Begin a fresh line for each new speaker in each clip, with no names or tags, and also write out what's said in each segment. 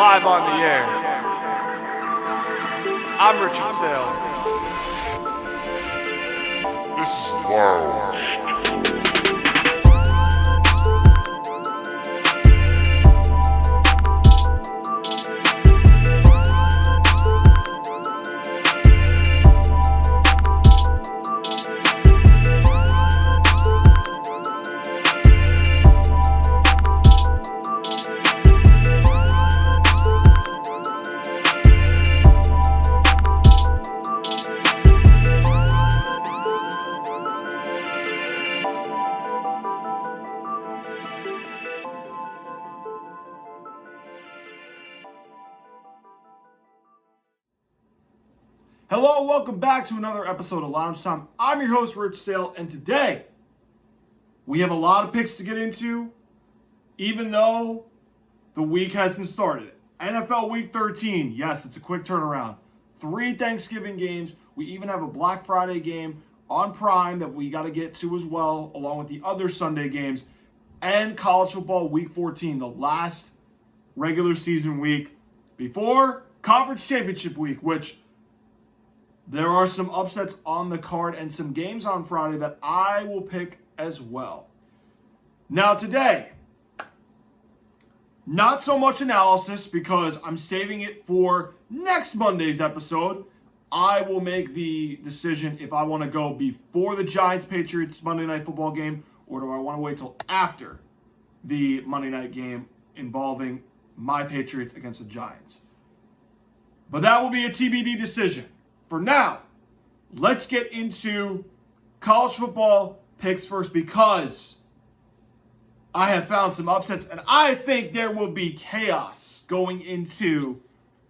live on the air. I'm Richard Saile.
This is wild.
Hello, welcome back to another episode of Loungetime. I'm your host, Rich Saile, and today we have a lot of picks to get into, even though the week hasn't started. NFL Week 13, yes, it's a quick turnaround. 3 Thanksgiving games. We even have a Black Friday game on Prime that we got to get to as well, along with the other Sunday games, and college football Week 14, the last regular season week before Conference Championship Week, which there are some upsets on the card and some games on Friday that I will pick as well. Now today, not so much analysis because I'm saving it for next Monday's episode. I will make the decision if I want to go before the Giants-Patriots Monday Night Football game or do I want to wait till after the Monday night game involving my Patriots against the Giants. But that will be a TBD decision. For now, let's get into college football picks first because I have found some upsets and I think there will be chaos going into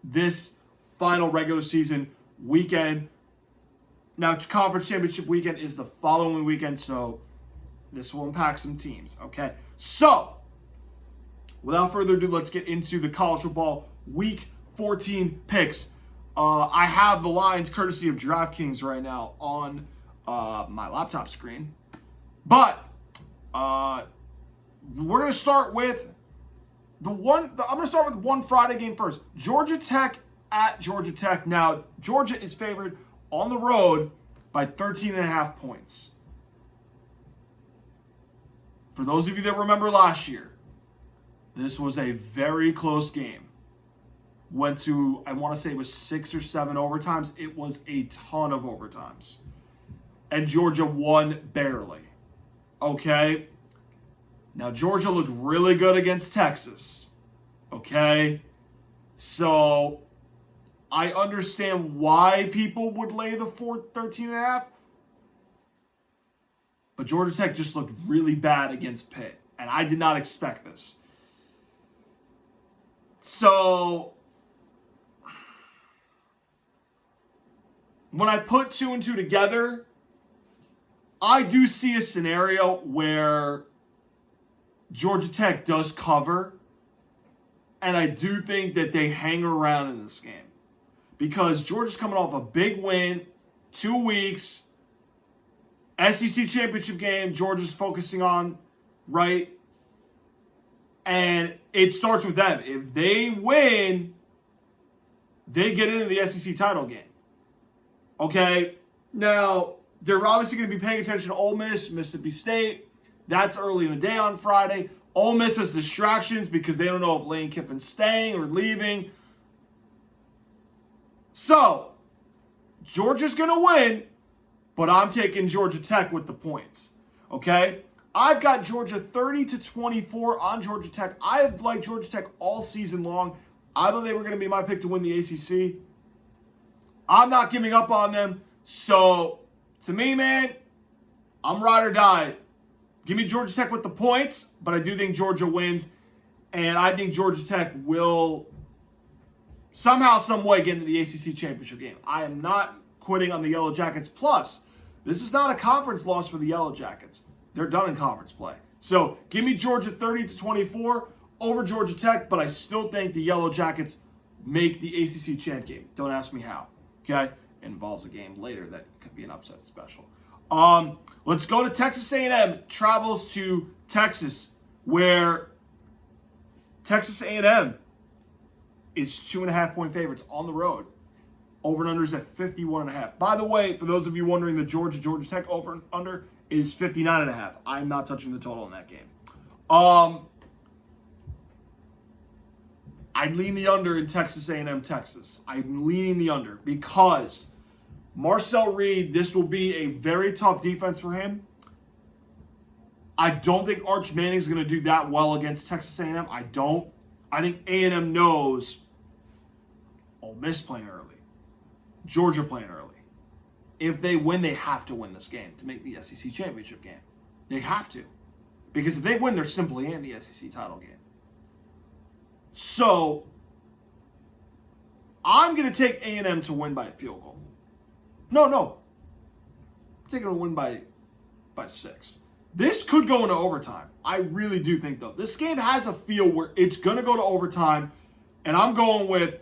this final regular season weekend. Now, Conference Championship weekend is the following weekend, so this will impact some teams, okay? So, without further ado, let's get into the college football Week 14 picks. I have the lines courtesy of DraftKings right now on my laptop screen. But we're going to start with I'm going to start with one Friday game first. Georgia Tech at Georgia Tech. Now, Georgia is favored on the road by 13.5 points. For those of you that remember last year, this was a very close game. Went to, I want to say it was 6 or 7 overtimes. It was a ton of overtimes. And Georgia won barely. Okay? Now, Georgia looked really good against Texas. Okay? So, I understand why people would lay the 13.5. But Georgia Tech just looked really bad against Pitt. And I did not expect this. So, when I put 2 and 2 together, I do see a scenario where Georgia Tech does cover, and I do think that they hang around in this game. Because Georgia's coming off a big win, 2 weeks, SEC championship game, Georgia's focusing on, right? And it starts with them. If they win, they get into the SEC title game. Okay, now, they're obviously going to be paying attention to Ole Miss, Mississippi State. That's early in the day on Friday. Ole Miss has distractions because they don't know if Lane Kiffin's staying or leaving. So, Georgia's going to win, but I'm taking Georgia Tech with the points. Okay? I've got Georgia 30-24 on Georgia Tech. I have liked Georgia Tech all season long. I thought they were going to be my pick to win the ACC. I'm not giving up on them. So, to me, man, I'm ride or die. Give me Georgia Tech with the points, but I do think Georgia wins. And I think Georgia Tech will somehow, some way get into the ACC championship game. I am not quitting on the Yellow Jackets. Plus, this is not a conference loss for the Yellow Jackets. They're done in conference play. So, give me Georgia 30-24 over Georgia Tech, but I still think the Yellow Jackets make the ACC champ game. Don't ask me how. Okay? It involves a game later that could be an upset special. Let's go to Texas A&M. Travels to Texas, where Texas A&M is 2.5-point favorites on the road. Over and unders at 51.5. By the way, for those of you wondering, the Georgia Tech over and under is 59.5. I'm not touching the total in that game. I'd lean the under in Texas A&M, Texas. I'm leaning the under because Marcel Reed, this will be a very tough defense for him. I don't think Arch Manning's going to do that well against Texas A&M. I don't. I think A&M knows Ole Miss playing early. Georgia playing early. If they win, they have to win this game to make the SEC championship game. They have to. Because if they win, they're simply in the SEC title game. So, I'm going to take A&M to win by a field goal. No. I'm taking them to win by 6. This could go into overtime. I really do think, though. This game has a feel where it's going to go to overtime, and I'm going with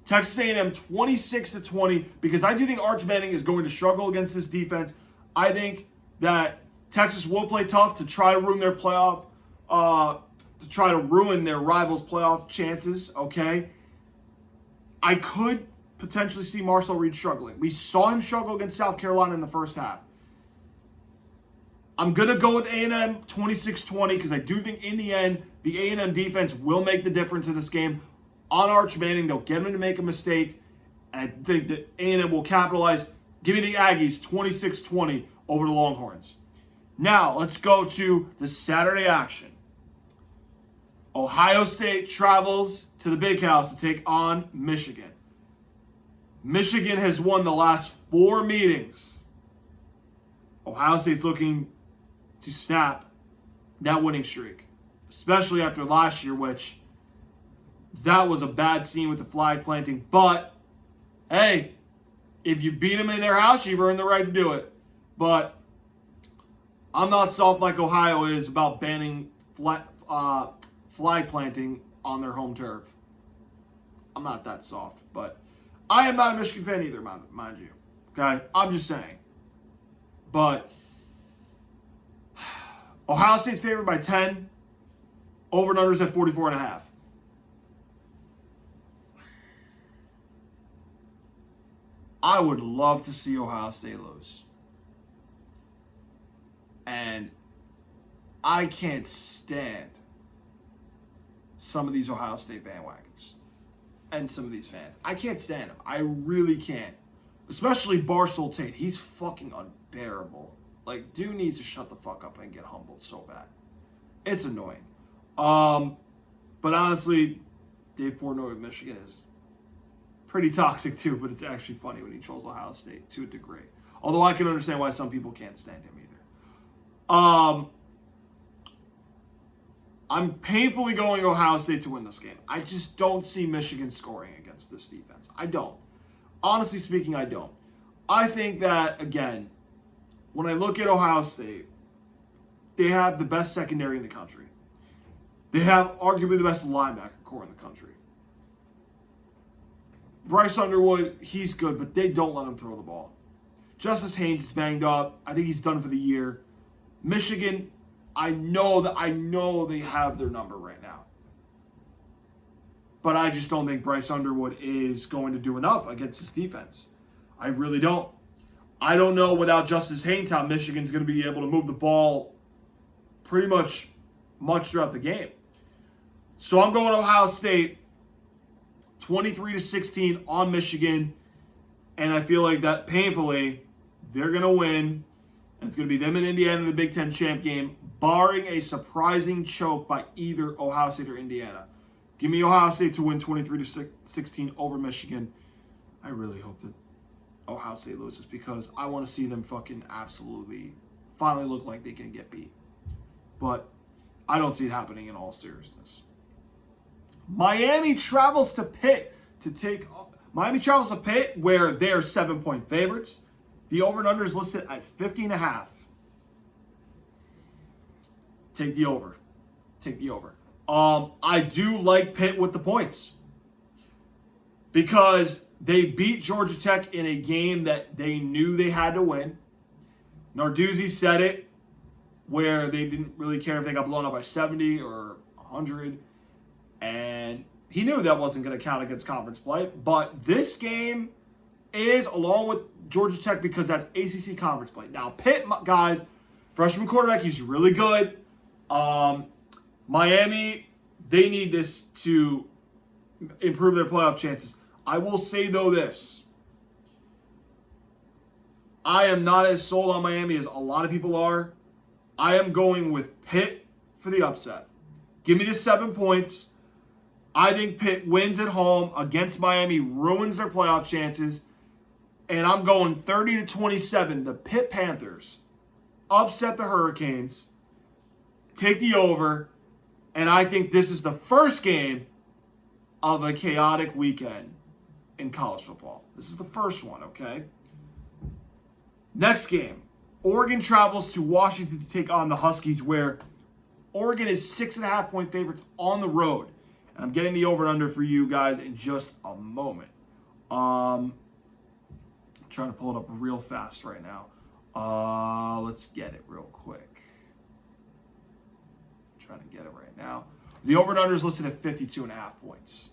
Texas A&M 26-20 because I do think Arch Manning is going to struggle against this defense. I think that Texas will play tough to try to ruin their playoff, to try to ruin their rivals' playoff chances, okay? I could potentially see Marcel Reed struggling. We saw him struggle against South Carolina in the first half. I'm going to go with A&M 26-20 because I do think in the end, the A&M defense will make the difference in this game. On Arch Manning, they'll get him to make a mistake, and I think that A&M will capitalize. Give me the Aggies 26-20 over the Longhorns. Now, let's go to the Saturday action. Ohio State travels to the Big House to take on Michigan. Michigan has won the last 4 meetings. Ohio State's looking to snap that winning streak, especially after last year, which that was a bad scene with the flag planting. But, hey, if you beat them in their house, you've earned the right to do it. But I'm not soft like Ohio is about banning flag planting on their home turf. I'm not that soft, but I am not a Michigan fan either, mind you. Okay? I'm just saying. But Ohio State's favored by 10. Over and unders at 44.5. I would love to see Ohio State lose. And I can't stand some of these Ohio State bandwagons and some of these fans. I can't stand them. I really can't. Especially Barstool Tate. He's fucking unbearable. Like, dude needs to shut the fuck up and get humbled so bad. It's annoying. But honestly, Dave Portnoy of Michigan is pretty toxic too, but it's actually funny when he trolls Ohio State to a degree. Although I can understand why some people can't stand him either. I'm painfully going Ohio State to win this game. I just don't see Michigan scoring against this defense. I don't. Honestly speaking, I don't. I think that, again, when I look at Ohio State, they have the best secondary in the country. They have arguably the best linebacker core in the country. Bryce Underwood, he's good, but they don't let him throw the ball. Justice Haynes is banged up. I think he's done for the year. Michigan, I know they have their number right now. But I just don't think Bryce Underwood is going to do enough against this defense. I really don't. I don't know without Justice Haynes how Michigan's going to be able to move the ball pretty much throughout the game. So I'm going Ohio State 23-16 on Michigan. And I feel like that painfully, they're going to win. And it's going to be them and Indiana in the Big Ten champ game, barring a surprising choke by either Ohio State or Indiana. Give me Ohio State to win 23-16 over Michigan. I really hope that Ohio State loses because I want to see them fucking absolutely finally look like they can get beat. But I don't see it happening in all seriousness. Miami travels to Pitt where they're 7-point favorites. The over and under is listed at 50.5. Take the over. I do like Pitt with the points because they beat Georgia Tech in a game that they knew they had to win. Narduzzi said it where they didn't really care if they got blown up by 70 or 100. And he knew that wasn't going to count against conference play. But this game is, along with Georgia Tech, because that's ACC conference play. Now, Pitt, guys, freshman quarterback, he's really good. Miami, they need this to improve their playoff chances. I will say, though, this. I am not as sold on Miami as a lot of people are. I am going with Pitt for the upset. Give me the 7 points. I think Pitt wins at home against Miami, ruins their playoff chances. And I'm going 30-27. The Pitt Panthers upset the Hurricanes, take the over, and I think this is the first game of a chaotic weekend in college football. This is the first one, okay? Next game, Oregon travels to Washington to take on the Huskies, where Oregon is 6.5-point favorites on the road. And I'm getting the over and under for you guys in just a moment. I'm trying to pull it up real fast right now. Let's get it real quick. I'm trying to get it right now. The over and under is listed at 52.5 points.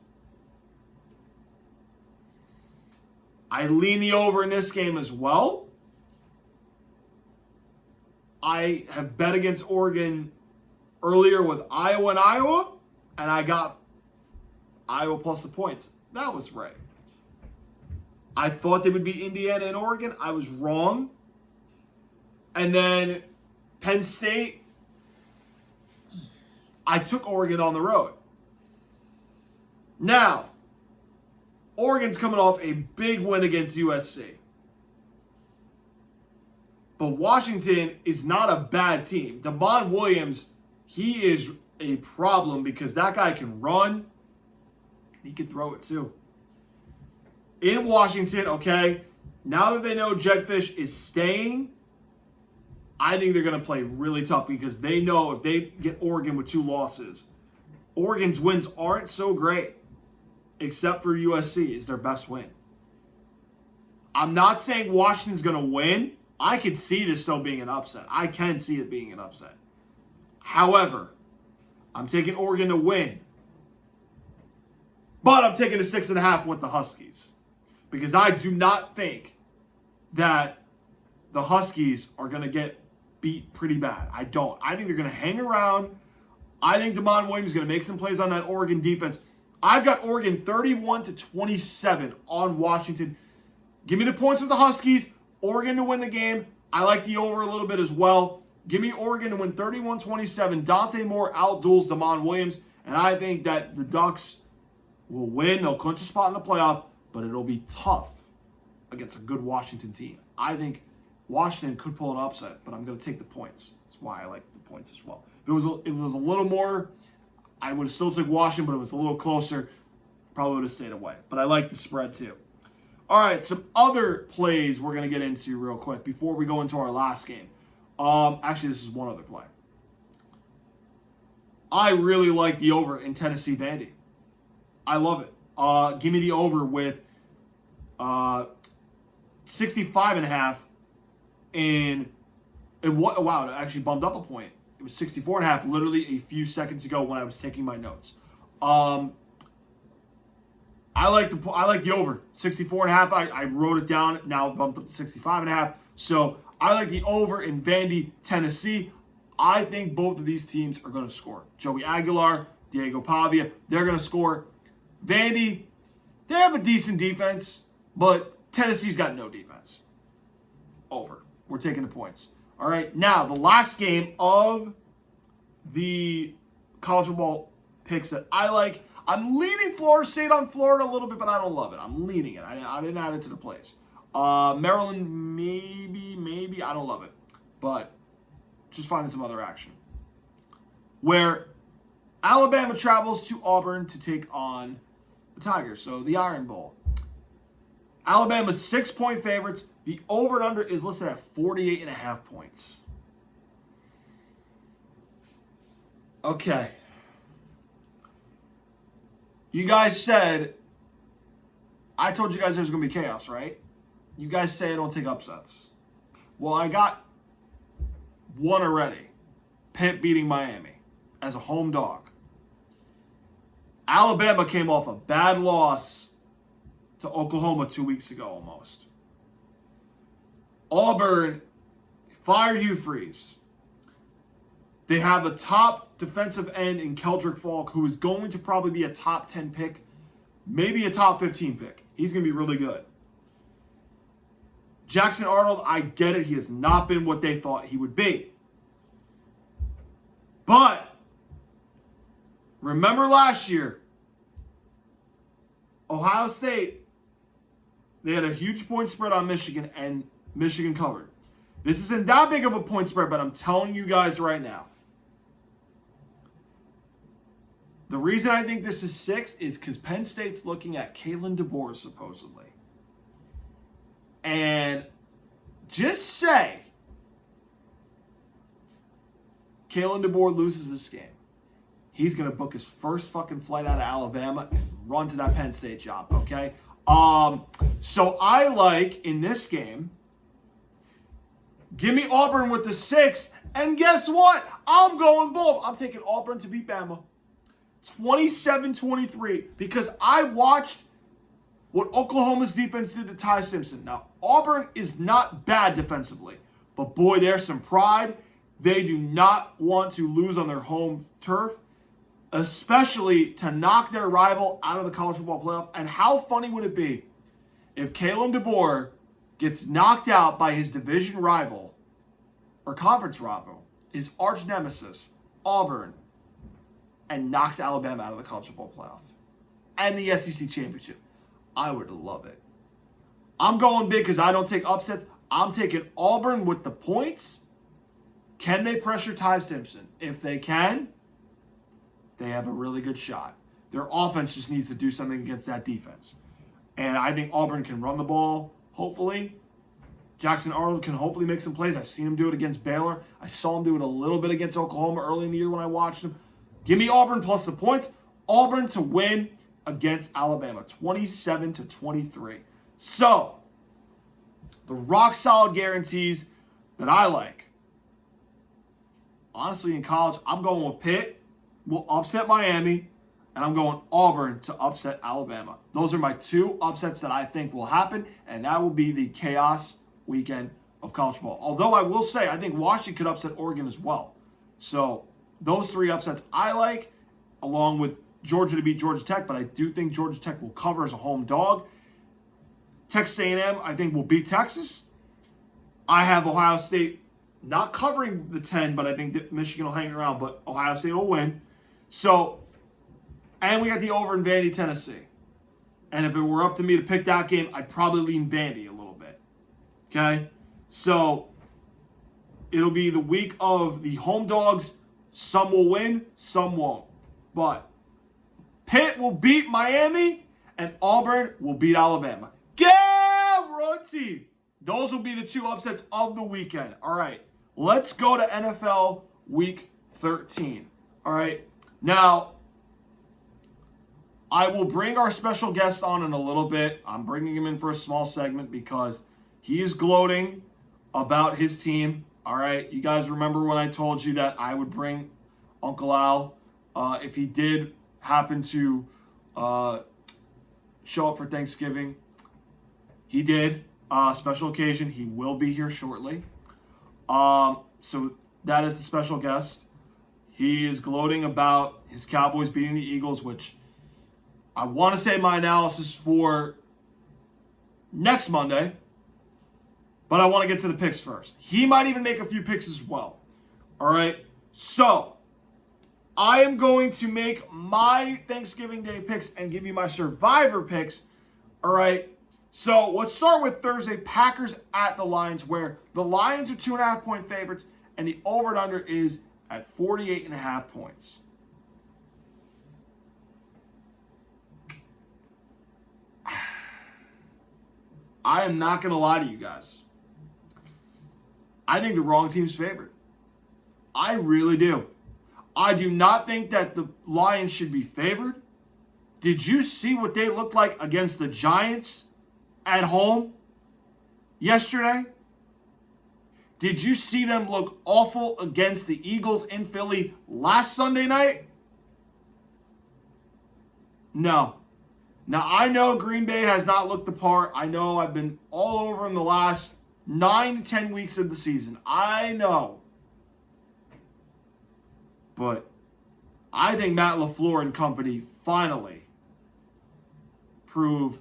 I lean the over in this game as well. I have bet against Oregon earlier with Iowa, and I got Iowa plus the points. That was right. I thought they would be Indiana and Oregon. I was wrong. And then Penn State, I took Oregon on the road. Now, Oregon's coming off a big win against USC. But Washington is not a bad team. Damon Williams, he is a problem because that guy can run. He can throw it too. In Washington, okay, now that they know Jetfish is staying, I think they're going to play really tough because they know if they get Oregon with 2 losses, Oregon's wins aren't so great, except for USC is their best win. I'm not saying Washington's going to win. I could see this still being an upset. I can see it being an upset. However, I'm taking Oregon to win. But I'm taking a 6.5 with the Huskies. Because I do not think that the Huskies are going to get beat pretty bad. I don't. I think they're going to hang around. I think Damon Williams is going to make some plays on that Oregon defense. I've got Oregon 31-27 on Washington. Give me the points with the Huskies. Oregon to win the game. I like the over a little bit as well. Give me Oregon to win 31-27. Dante Moore outduels Damon Williams. And I think that the Ducks will win. They'll clinch a spot in the playoff. But it'll be tough against a good Washington team. I think Washington could pull an upset, but I'm going to take the points. That's why I like the points as well. If it was a little more, I would have still took Washington, but it was a little closer. Probably would have stayed away. But I like the spread too. All right, some other plays we're going to get into real quick before we go into our last game. Actually, this is one other play. I really like the over in Tennessee Vandy. I love it. Give me the over with 65.5 in what? Wow, it actually bumped up a point. It was 64.5 literally a few seconds ago when I was taking my notes. I like the over 64.5. I wrote it down. Now it bumped up to 65.5. So I like the over in Vandy, Tennessee. I think both of these teams are going to score. Joey Aguilar, Diego Pavia, they're going to score. Vandy, they have a decent defense, but Tennessee's got no defense. Over. We're taking the points. All right, now the last game of the college football picks that I like. I'm leaning Florida State on Florida a little bit, but I don't love it. I'm leaning it. I didn't add it to the plays. Maryland, maybe. I don't love it, but just finding some other action. Where Alabama travels to Auburn to take on the Tigers, so the Iron Bowl. Alabama's 6-point favorites. The over and under is listed at 48.5 points. Okay. You guys said, I told you guys there's going to be chaos, right? You guys say I don't take upsets. Well, I got one already. Pitt beating Miami as a home dog. Alabama came off a bad loss to Oklahoma 2 weeks ago almost. Auburn fired Hugh Freeze. They have a top defensive end in Keldrick Falk, who is going to probably be a top 10 pick, maybe a top 15 pick. He's going to be really good. Jackson Arnold, I get it. He has not been what they thought he would be. But remember last year, Ohio State, they had a huge point spread on Michigan, and Michigan covered. This isn't that big of a point spread, but I'm telling you guys right now, the reason I think this is 6 is because Penn State's looking at Kalen DeBoer, supposedly. And just say Kalen DeBoer loses this game. He's going to book his first fucking flight out of Alabama and run to that Penn State job, okay? So I like, in this game, give me Auburn with the 6, and guess what? I'm going bold. I'm taking Auburn to beat Bama. 27-23, because I watched what Oklahoma's defense did to Ty Simpson. Now, Auburn is not bad defensively, but boy, there's some pride. They do not want to lose on their home turf, especially to knock their rival out of the college football playoff. And how funny would it be if Kalen DeBoer gets knocked out by his division rival or conference rival, his arch nemesis, Auburn, and knocks Alabama out of the college football playoff and the SEC championship? I would love it. I'm going big because I don't take upsets. I'm taking Auburn with the points. Can they pressure Ty Simpson? If they can, they have a really good shot. Their offense just needs to do something against that defense. And I think Auburn can run the ball, hopefully. Jackson Arnold can hopefully make some plays. I've seen him do it against Baylor. I saw him do it a little bit against Oklahoma early in the year when I watched him. Give me Auburn plus the points. Auburn to win against Alabama, 27-23. So, the rock-solid guarantees that I like. Honestly, in college, I'm going with Pitt. Will upset Miami. And I'm going Auburn to upset Alabama. Those are my 2 upsets that I think will happen. And that will be the chaos weekend of college football. Although I will say, I think Washington could upset Oregon as well. So, those 3 upsets I like, along with Georgia to beat Georgia Tech, but I do think Georgia Tech will cover as a home dog. Texas A&M, I think, will beat Texas. I have Ohio State not covering the 10, but I think that Michigan will hang around, but Ohio State will win. So, and we got the over in Vandy, Tennessee. And if it were up to me to pick that game, I'd probably lean Vandy a little bit. Okay? So, it'll be the week of the home dogs. Some will win, some won't. But Pitt will beat Miami, and Auburn will beat Alabama. Guaranteed. Those will be the 2 upsets of the weekend. All right, let's go to NFL Week 13. All right, now, I will bring our special guest on in a little bit. I'm bringing him in for a small segment because he is gloating about his team. All right, you guys remember when I told you that I would bring Uncle Al if he did happen to show up for Thanksgiving. He did. Special occasion. He will be here shortly. So that is the special guest. He is gloating about his Cowboys beating the Eagles, which I want to say my analysis for next Monday, but I want to get to the picks first. He might even make a few picks as well. All right. So I am going to make my Thanksgiving Day picks and give you my Survivor picks. All right. So let's start with Thursday, Packers at the Lions, where the Lions are 2.5-point favorites and the over and under is at 48.5 points. I am not going to lie to you guys. I think the wrong team's favored. I really do. I do not think that the Lions should be favored. Did you see what they looked like against the Giants at home yesterday? Did you see them look awful against the Eagles in Philly last Sunday night? No. Now, I know Green Bay has not looked the part. I know I've been all over them the last 9 to 10 weeks of the season. I know. But I think Matt LaFleur and company finally prove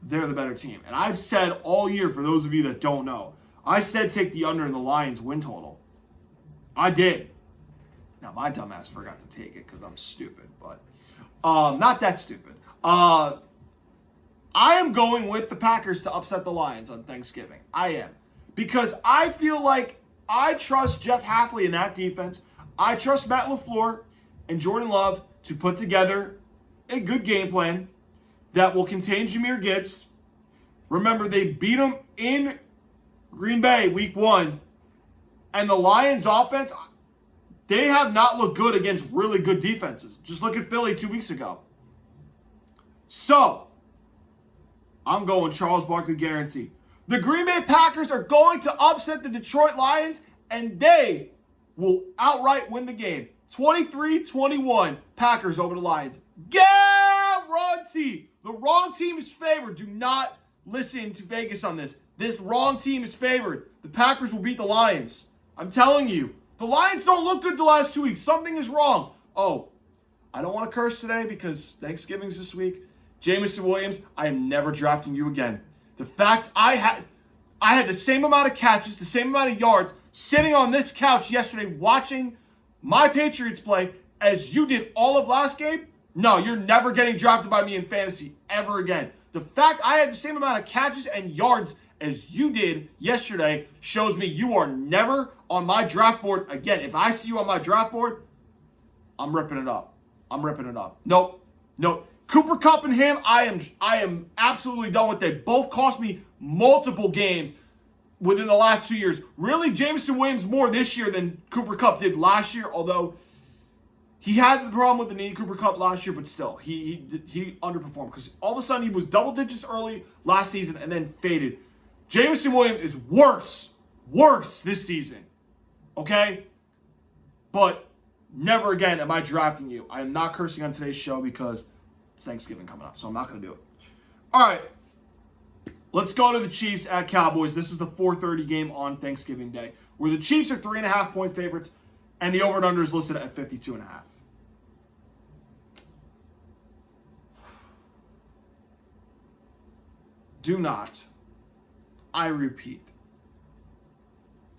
they're the better team. And I've said all year, for those of you that don't know, I said take the under in the Lions win total. I did. Now, my dumbass forgot to take it because I'm stupid, but not that stupid. I am going with the Packers to upset the Lions on Thanksgiving. I am. Because I feel like I trust Jeff Hafley in that defense. I trust Matt LaFleur and Jordan Love to put together a good game plan that will contain Jahmyr Gibbs. Remember, they beat him in Green Bay week 1. And the Lions offense, they have not looked good against really good defenses. Just look at Philly 2 weeks ago. So, I'm going Charles Barkley guarantee. The Green Bay Packers are going to upset the Detroit Lions, and they will outright win the game. 23-21, Packers over the Lions. Guarantee. The wrong team is favored. Do not listen to Vegas on this. This wrong team is favored. The Packers will beat the Lions. I'm telling you. The Lions don't look good the last 2 weeks. Something is wrong. Oh, I don't want to curse today because Thanksgiving's this week. Jameson Williams, I am never drafting you again. The fact I had the same amount of catches, the same amount of yards, sitting on this couch yesterday watching my Patriots play as you did all of last game, no, you're never getting drafted by me in fantasy ever again. The fact I had the same amount of catches and yards as you did yesterday shows me you are never on my draft board again. If I see you on my draft board, I'm ripping it up. Nope. Cooper Kupp and him, I am absolutely done with. They both cost me multiple games within the last 2 years. Really, Jameson Williams more this year than Cooper Kupp did last year, although he had the problem with the knee, Cooper Kupp, last year, but still, he underperformed because all of a sudden he was double digits early last season and then faded. Jameson Williams is worse this season, okay? But never again am I drafting you. I am not cursing on today's show because it's Thanksgiving coming up, so I'm not going to do it. All right, let's go to the Chiefs at Cowboys. This is the 4:30 game on Thanksgiving Day, where the Chiefs are 3.5-point favorites, and the over and under is listed at 52.5. Do not, I repeat,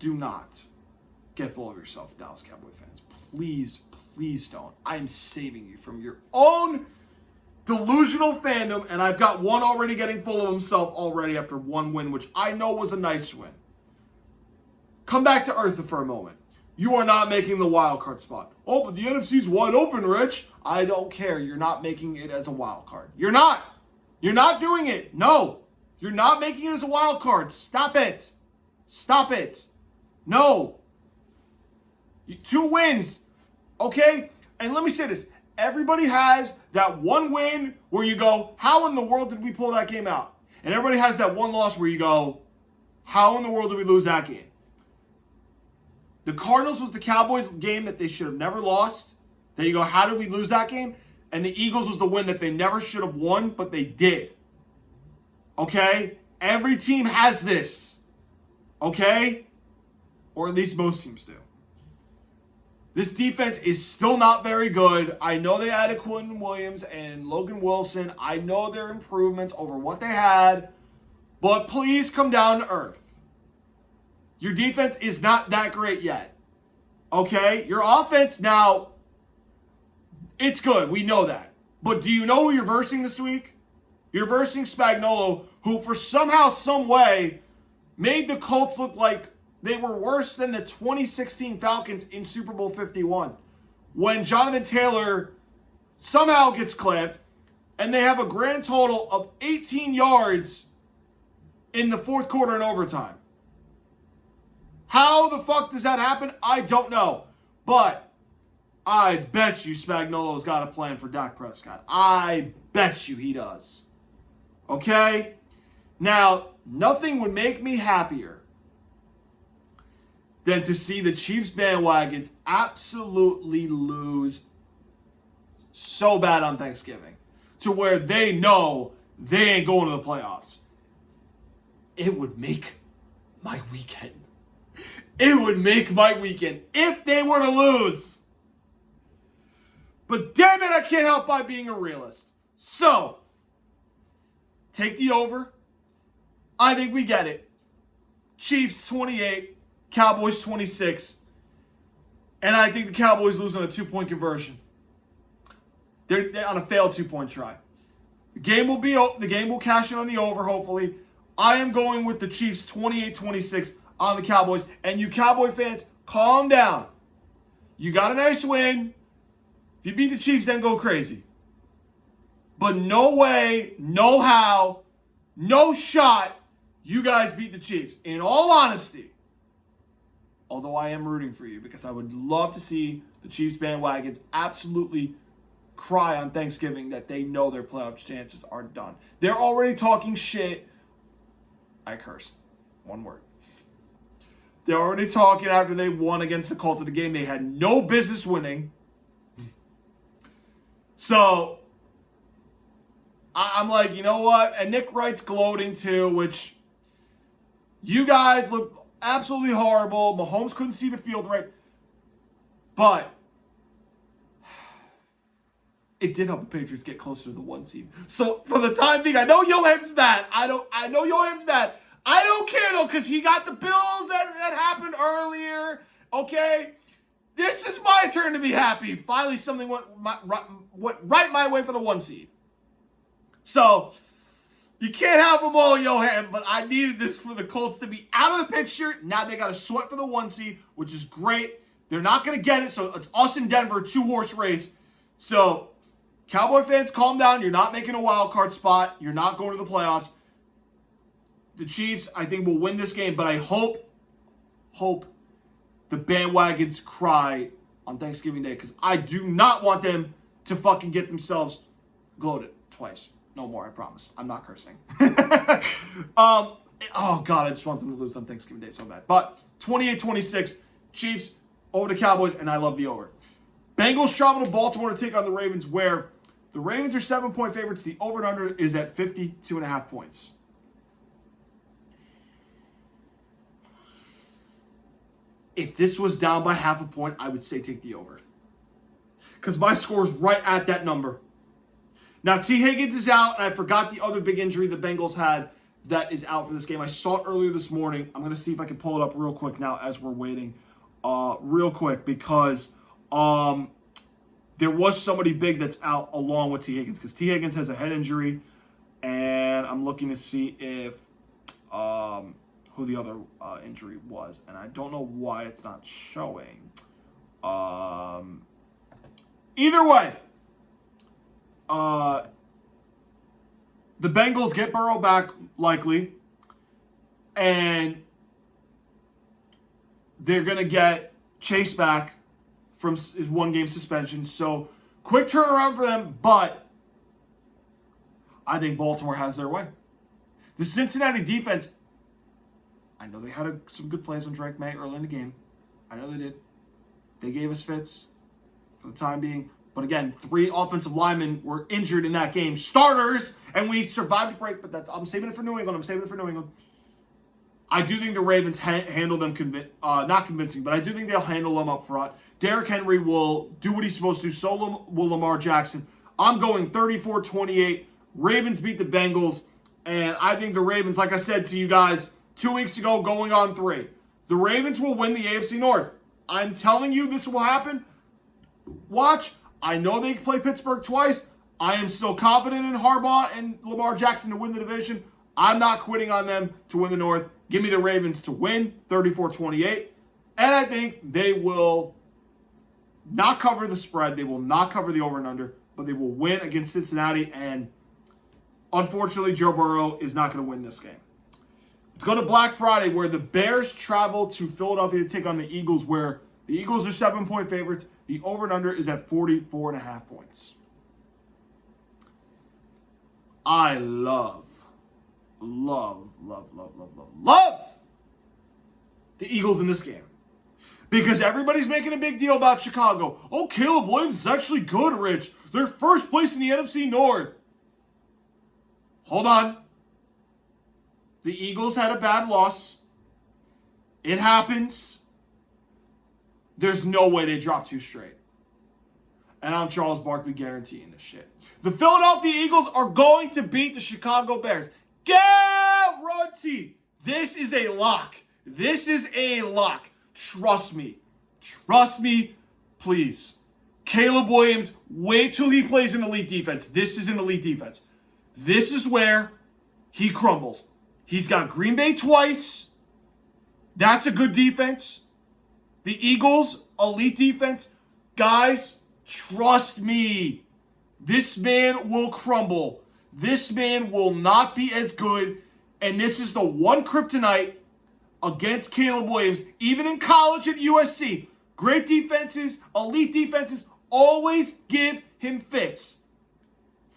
do not get full of yourself, Dallas Cowboy fans. Please don't. I am saving you from your own delusional fandom, and I've got one already getting full of himself already after one win, which I know was a nice win. Come back to earth for a moment. You are not making the wild card spot. Oh, but the NFC's wide open, Rich. I don't care. You're not making it as a wild card. You're not. You're not doing it. No. You're not making it as a wild card. Stop it. No. 2 wins. Okay? And let me say this. Everybody has that one win where you go, how in the world did we pull that game out? And everybody has that one loss where you go, how in the world did we lose that game? The Cardinals was the Cowboys game that they should have never lost. Then you go, how did we lose that game? And the Eagles was the win that they never should have won, but they did. Okay? Every team has this. Okay? Or at least most teams do. This defense is still not very good. I know they added Quentin Williams and Logan Wilson. I know they're improvements over what they had. But please come down to earth. Your defense is not that great yet. Okay? Your offense now, it's good. We know that. But do you know who you're versing this week? You're versing Spagnuolo, who for somehow, some way, made the Colts look like they were worse than the 2016 Falcons in Super Bowl 51. When Jonathan Taylor somehow gets clamped, and they have a grand total of 18 yards in the fourth quarter and overtime. How the fuck does that happen? I don't know. But I bet you Spagnuolo's got a plan for Dak Prescott. I bet you he does. Okay? Now, nothing would make me happier than to see the Chiefs bandwagons absolutely lose so bad on Thanksgiving. to where they know they ain't going to the playoffs. It would make my weekend. It would make my weekend if they were to lose. But damn it, I can't help by being a realist. So, take the over. I think we get it. Chiefs 28, Cowboys 26. And I think the Cowboys lose on a 2-point conversion. They're on a failed 2-point try. The game will cash in on the over, hopefully. I am going with the Chiefs 28-26 on the Cowboys. And you Cowboy fans, calm down. You got a nice win. If you beat the Chiefs, then go crazy. But no way, no how, no shot you guys beat the Chiefs. In all honesty. Although I am rooting for you because I would love to see the Chiefs bandwagons absolutely cry on Thanksgiving that they know their playoff chances are done. They're already talking shit. I cursed. One word. They're already talking after they won against the Colts in the game they had no business winning. So, I'm like, you know what? And Nick Wright's gloating too, which you guys look absolutely horrible. Mahomes couldn't see the field right. But it did help the Patriots get closer to the 1 seed. So for the time being, I know Johan's mad. I know Johan's mad. I don't care though, because he got the Bills that happened earlier. Okay? This is my turn to be happy. Finally something went right my way for the 1 seed. So you can't have them all, Johan, but I needed this for the Colts to be out of the picture. Now they got to sweat for the 1 seed, which is great. They're not going to get it, so it's us in Denver, 2-horse race. So, Cowboy fans, calm down. You're not making a wild card spot. You're not going to the playoffs. The Chiefs, I think, will win this game, but I hope the bandwagons cry on Thanksgiving Day because I do not want them to fucking get themselves gloated twice. No more, I promise. I'm not cursing. Oh, God, I just want them to lose on Thanksgiving Day so bad. But 28-26, Chiefs over the Cowboys, and I love the over. Bengals travel to Baltimore to take on the Ravens, where the Ravens are 7-point favorites. The over and under is at 52.5 points. If this was down by half a point, I would say take the over. Because my score is right at that number. Now, T. Higgins is out, and I forgot the other big injury the Bengals had that is out for this game. I saw it earlier this morning. I'm going to see if I can pull it up real quick now as we're waiting. Real quick, because there was somebody big that's out along with T. Higgins, because T. Higgins has a head injury, and I'm looking to see if who the other injury was, and I don't know why it's not showing. Either way, the Bengals get Burrow back, likely, and they're going to get Chase back from his 1-game suspension. So, quick turnaround for them, but I think Baltimore has their way. The Cincinnati defense, I know they had some good plays on Drake May early in the game. I know they did. They gave us fits for the time being. But again, 3 offensive linemen were injured in that game. Starters, and we survived the break, but I'm saving it for New England. I do think the Ravens handle them, not convincing, but I do think they'll handle them up front. Derrick Henry will do what he's supposed to. So will Lamar Jackson. I'm going 34-28. Ravens beat the Bengals, and I think the Ravens, like I said to you guys 2 weeks ago, going on 3, the Ravens will win the AFC North. I'm telling you this will happen. Watch. I know they play Pittsburgh twice. I am still confident in Harbaugh and Lamar Jackson to win the division. I'm not quitting on them to win the North. Give me the Ravens to win, 34-28. And I think they will not cover the spread. They will not cover the over and under, but they will win against Cincinnati. And unfortunately, Joe Burrow is not going to win this game. Let's go to Black Friday, where the Bears travel to Philadelphia to take on the Eagles, where the Eagles are 7-point favorites. The over and under is at 44.5 points. I love the Eagles in this game. Because everybody's making a big deal about Chicago. Oh, Caleb Williams is actually good, Rich. They're first place in the NFC North. Hold on. The Eagles had a bad loss. It happens. There's no way they drop 2 straight. And I'm Charles Barkley guaranteeing this shit. The Philadelphia Eagles are going to beat the Chicago Bears. Guarantee. This is a lock. This is a lock. Trust me. Trust me, please. Caleb Williams, wait till he plays an elite defense. This is an elite defense. This is where he crumbles. He's got Green Bay twice. That's a good defense. The Eagles, elite defense. Guys, trust me. This man will crumble. This man will not be as good. And this is the one kryptonite against Caleb Williams. Even in college at USC, great defenses, elite defenses, always give him fits.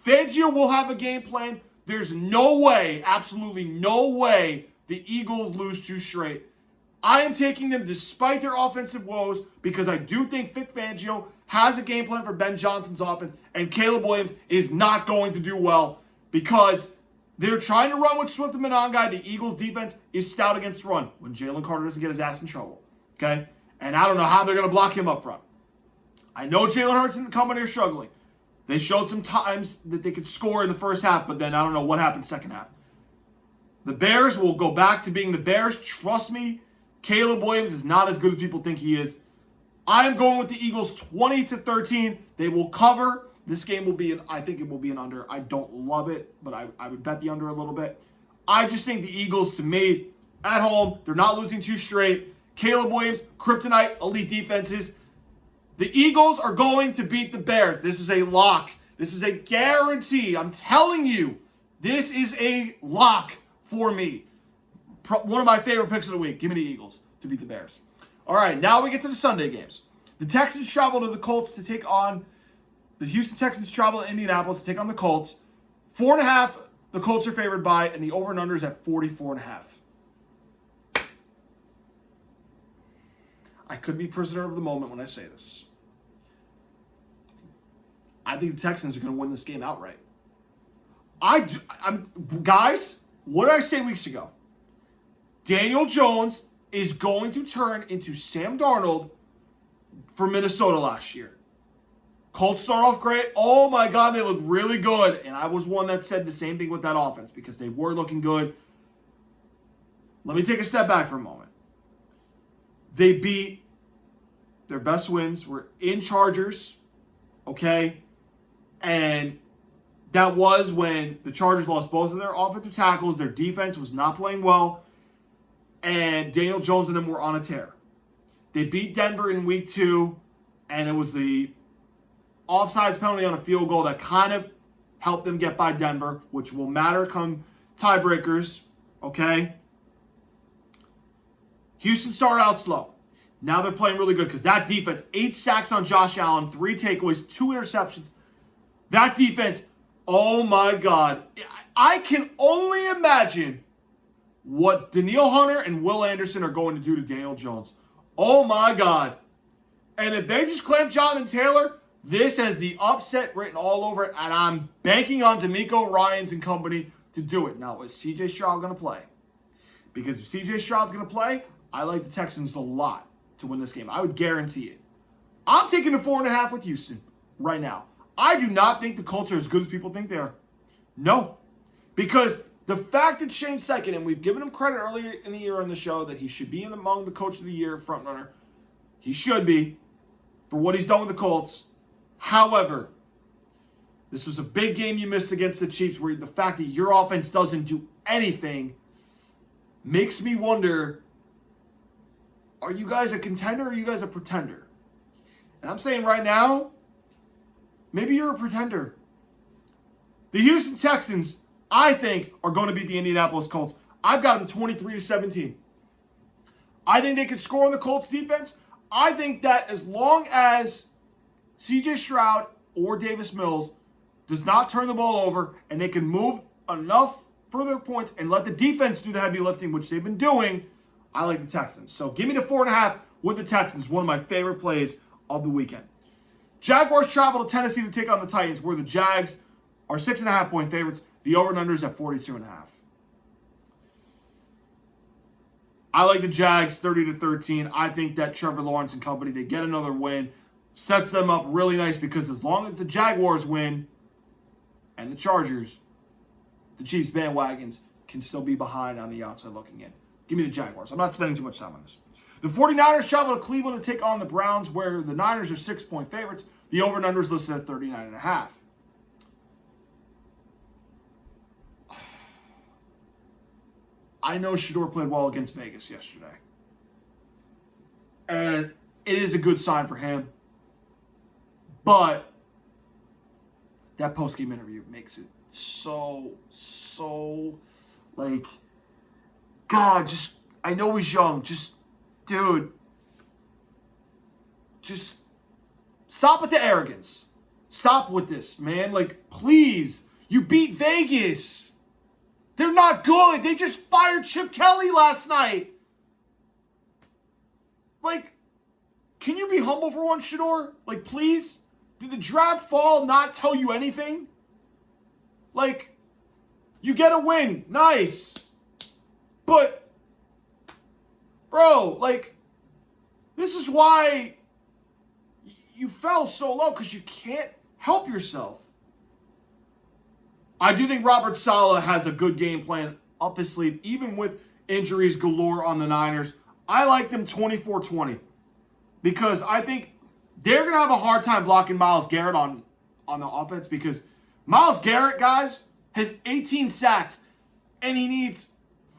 Fangio will have a game plan. There's no way, absolutely no way, the Eagles lose 2 straight. I am taking them despite their offensive woes because I do think Vic Fangio has a game plan for Ben Johnson's offense, and Caleb Williams is not going to do well because they're trying to run with Swift and Monongai. The Eagles' defense is stout against the run when Jalen Carter doesn't get his ass in trouble. Okay? And I don't know how they're going to block him up front. I know Jalen Hurts isn't coming here struggling. They showed some times that they could score in the first half, but then I don't know what happened second half. The Bears will go back to being the Bears. Trust me, Caleb Williams is not as good as people think he is. I am going with the Eagles 20-13. They will cover. This game will be I think it will be an under. I don't love it, but I would bet the under a little bit. I just think the Eagles, to me, at home, they're not losing 2 straight. Caleb Williams, kryptonite, elite defenses. The Eagles are going to beat the Bears. This is a lock. This is a guarantee. I'm telling you, this is a lock for me. One of my favorite picks of the week. Give me the Eagles to beat the Bears. All right, now we get to the Sunday games. The Texans travel to the Colts to take on the Houston Texans travel to Indianapolis to take on the Colts. 4.5, the Colts are favored by, and the over and under is at 44.5. I could be prisoner of the moment when I say this. I think the Texans are going to win this game outright. Guys, what did I say weeks ago? Daniel Jones is going to turn into Sam Darnold for Minnesota last year. Colts start off great. Oh my God, they look really good. And I was one that said the same thing with that offense because they were looking good. Let me take a step back for a moment. They beat their best wins were in Chargers, okay? And that was when the Chargers lost both of their offensive tackles. Their defense was not playing well. And Daniel Jones and them were on a tear. They beat Denver in week 2, and it was the offsides penalty on a field goal that kind of helped them get by Denver, which will matter come tiebreakers, okay? Houston started out slow. Now they're playing really good because that defense, 8 sacks on Josh Allen, 3 takeaways, 2 interceptions. That defense, oh my God. I can only imagine what Danielle Hunter and Will Anderson are going to do to Daniel Jones. Oh my God. And if they just clamp Jonathan Taylor, this has the upset written all over it, and I'm banking on D'Amico Ryans and company to do it. Now, is C.J. Stroud going to play? Because if C.J. Stroud's going to play, I like the Texans a lot to win this game. I would guarantee it. I'm taking the 4.5 with Houston right now. I do not think the Colts are as good as people think they are. No. Because the fact that Shane Steichen, and we've given him credit earlier in the year on the show that he should be among the Coach of the Year frontrunner. He should be for what he's done with the Colts. However, this was a big game you missed against the Chiefs where the fact that your offense doesn't do anything makes me wonder, are you guys a contender or are you guys a pretender? And I'm saying right now, maybe you're a pretender. The Houston Texans, I think, are going to beat the Indianapolis Colts. I've got them 23-17. I think they can score on the Colts defense. I think that as long as C.J. Stroud or Davis Mills does not turn the ball over and they can move enough for their points and let the defense do the heavy lifting, which they've been doing, I like the Texans. So give me the 4.5 with the Texans, one of my favorite plays of the weekend. Jaguars travel to Tennessee to take on the Titans, where the Jags are 6.5-point favorites. The over and under is at 42.5. I like the Jags 30-13. I think that Trevor Lawrence and company, they get another win. Sets them up really nice because as long as the Jaguars win and the Chargers, the Chiefs bandwagons can still be behind on the outside looking in. Give me the Jaguars. I'm not spending too much time on this. The 49ers travel to Cleveland to take on the Browns, where the Niners are 6-point favorites. The over and under is listed at 39.5. I know Shedeur played well against Vegas yesterday. And it is a good sign for him. But that post-game interview makes it so, like, God, just, I know he's young. Just, dude, just stop with the arrogance. Stop with this, man. Like, please, you beat Vegas. They're not good. They just fired Chip Kelly last night. Like, can you be humble for once, Shedeur? Like, please? Did the draft fall not tell you anything? Like, you get a win. Nice. But, bro, like, this is why you fell so low, because you can't help yourself. I do think Robert Saile has a good game plan up his sleeve, even with injuries galore on the Niners. I like them 24-20 because I think they're going to have a hard time blocking Myles Garrett on the offense because Myles Garrett, guys, has 18 sacks, and he needs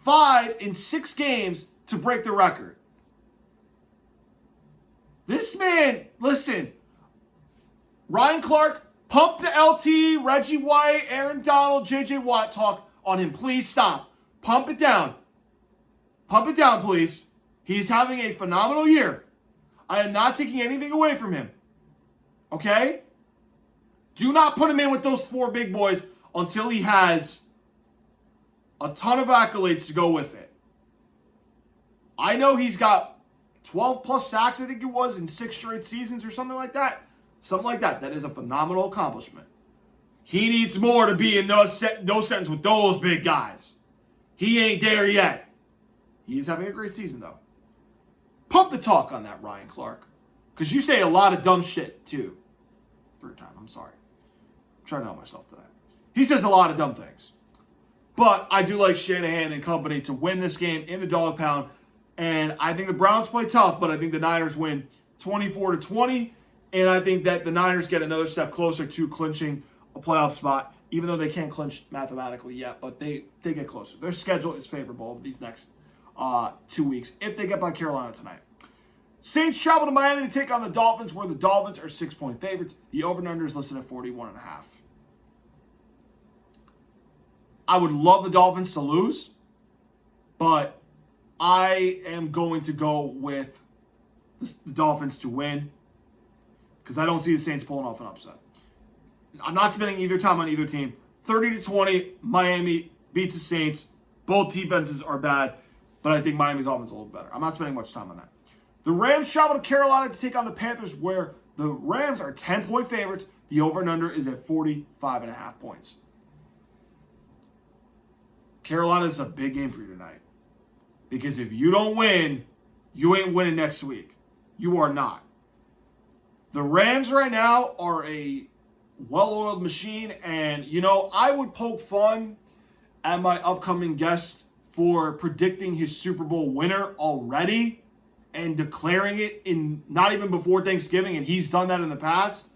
5 in 6 games to break the record. This man, listen, Ryan Clark, pump the LT, Reggie White, Aaron Donald, JJ Watt talk on him. Please stop. Pump it down. Pump it down, please. He's having a phenomenal year. I am not taking anything away from him. Okay? Do not put him in with those 4 big boys until he has a ton of accolades to go with it. I know he's got 12 plus sacks, I think it was, in 6 straight seasons or something like that. Something like that. That is a phenomenal accomplishment. He needs more to be in no sentence with those big guys. He ain't there yet. He is having a great season, though. Pump the talk on that, Ryan Clark. Because you say a lot of dumb shit, too. Third time, I'm sorry. I'm trying to help myself today. He says a lot of dumb things. But I do like Shanahan and company to win this game in the dog pound. And I think the Browns play tough, but I think the Niners win 24-20. And I think that the Niners get another step closer to clinching a playoff spot, even though they can't clinch mathematically yet, but they get closer. Their schedule is favorable over these next 2 weeks if they get by Carolina tonight. Saints travel to Miami to take on the Dolphins, where the Dolphins are 6-point favorites. The over-under is listed at 41.5. I would love the Dolphins to lose, but I am going to go with the Dolphins to win because I don't see the Saints pulling off an upset. I'm not spending either time on either team. 30-20, Miami beats the Saints. Both defenses are bad, but I think Miami's offense is a little better. I'm not spending much time on that. The Rams travel to Carolina to take on the Panthers, where the Rams are 10-point favorites. The over and under is at 45.5 points. Carolina is a big game for you tonight. Because if you don't win, you ain't winning next week. You are not. The Rams right now are a well-oiled machine, and, you know, I would poke fun at my upcoming guest for predicting his Super Bowl winner already and declaring it in not even before Thanksgiving, and he's done that in the past.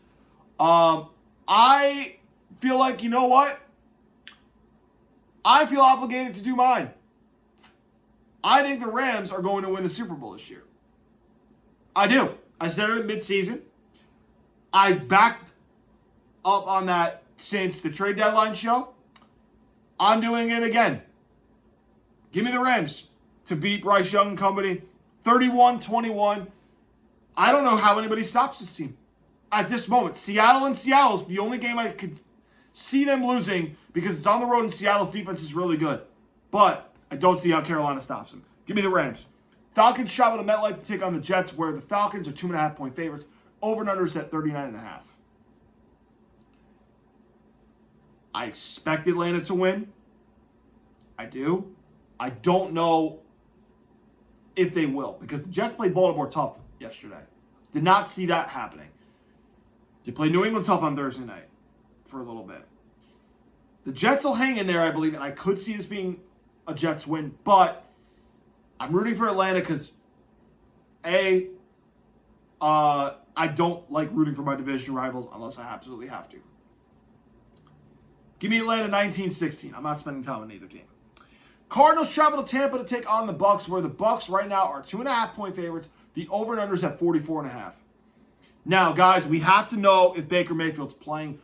I feel like, you know what? I feel obligated to do mine. I think the Rams are going to win the Super Bowl this year. I do. I said it at midseason. I've backed up on that since the trade deadline show. I'm doing it again. Give me the Rams to beat Bryce Young and company 31-21. I don't know how anybody stops this team at this moment. Seattle is the only game I could see them losing because it's on the road and Seattle's defense is really good. But I don't see how Carolina stops them. Give me the Rams. Falcons travel to MetLife to take on the Jets, where the Falcons are 2.5-point favorites. Over and under is at 39.5. I expect Atlanta to win. I do. I don't know if they will, because the Jets played Baltimore tough yesterday. Did not see that happening. They played New England tough on Thursday night for a little bit. The Jets will hang in there, I believe, and I could see this being a Jets win, but I'm rooting for Atlanta because, I don't like rooting for my division rivals unless I absolutely have to. Give me Atlanta 19-16. I'm not spending time on either team. Cardinals travel to Tampa to take on the Bucs, where the Bucs right now are 2.5-point favorites. The over and under is at 44.5. Now, guys, we have to know if Baker Mayfield's playing.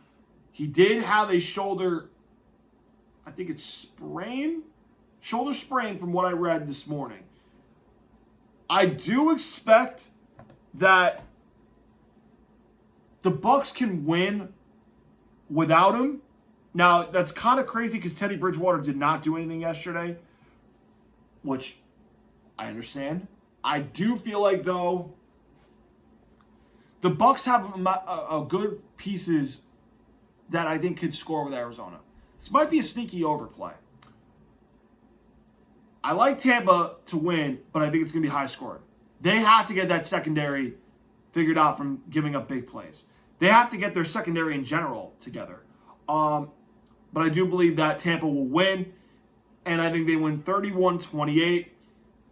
He did have a shoulder, I think it's shoulder sprain from what I read this morning. I do expect that the Bucs can win without him. Now, that's kind of crazy because Teddy Bridgewater did not do anything yesterday, which I understand. I do feel like, though, the Bucs have a good pieces that I think could score with Arizona. This might be a sneaky overplay. I like Tampa to win, but I think it's going to be high scoring. They have to get that secondary figured out from giving up big plays. They have to get their secondary in general together. But I do believe that Tampa will win, and I think they win 31-28.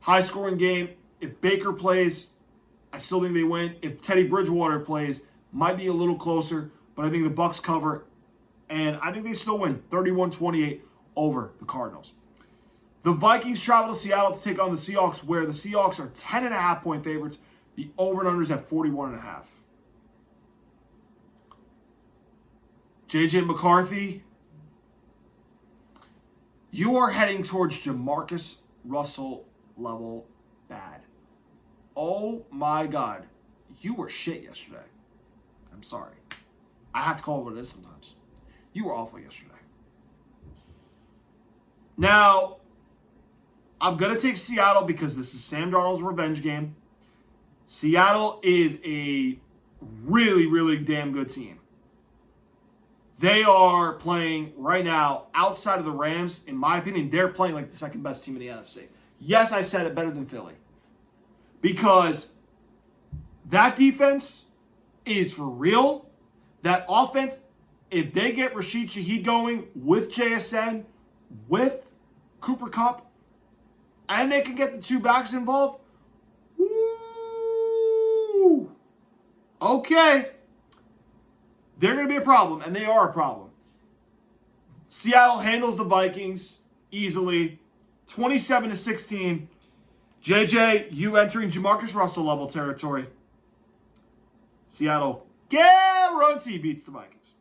High-scoring game. If Baker plays, I still think they win. If Teddy Bridgewater plays, might be a little closer, but I think the Bucs cover, and I think they still win 31-28 over the Cardinals. The Vikings travel to Seattle to take on the Seahawks, where the Seahawks are 10.5-point favorites. The over and under is at 41.5. J.J. McCarthy, you are heading towards Jamarcus Russell level bad. Oh my God. You were shit yesterday. I'm sorry. I have to call it what it is sometimes. You were awful yesterday. Now, I'm going to take Seattle because this is Sam Darnold's revenge game. Seattle is a really, really damn good team. They are playing right now outside of the Rams. In my opinion, they're playing like the second best team in the NFC. Yes, I said it, better than Philly. Because that defense is for real. That offense, if they get Rashid Shaheed going with JSN, with Cooper Kupp, and they can get the two backs involved, woo, okay. They're going to be a problem, and they are a problem. Seattle handles the Vikings easily, 27-16. JJ, you entering Jamarcus Russell level territory. Seattle guarantee beats the Vikings.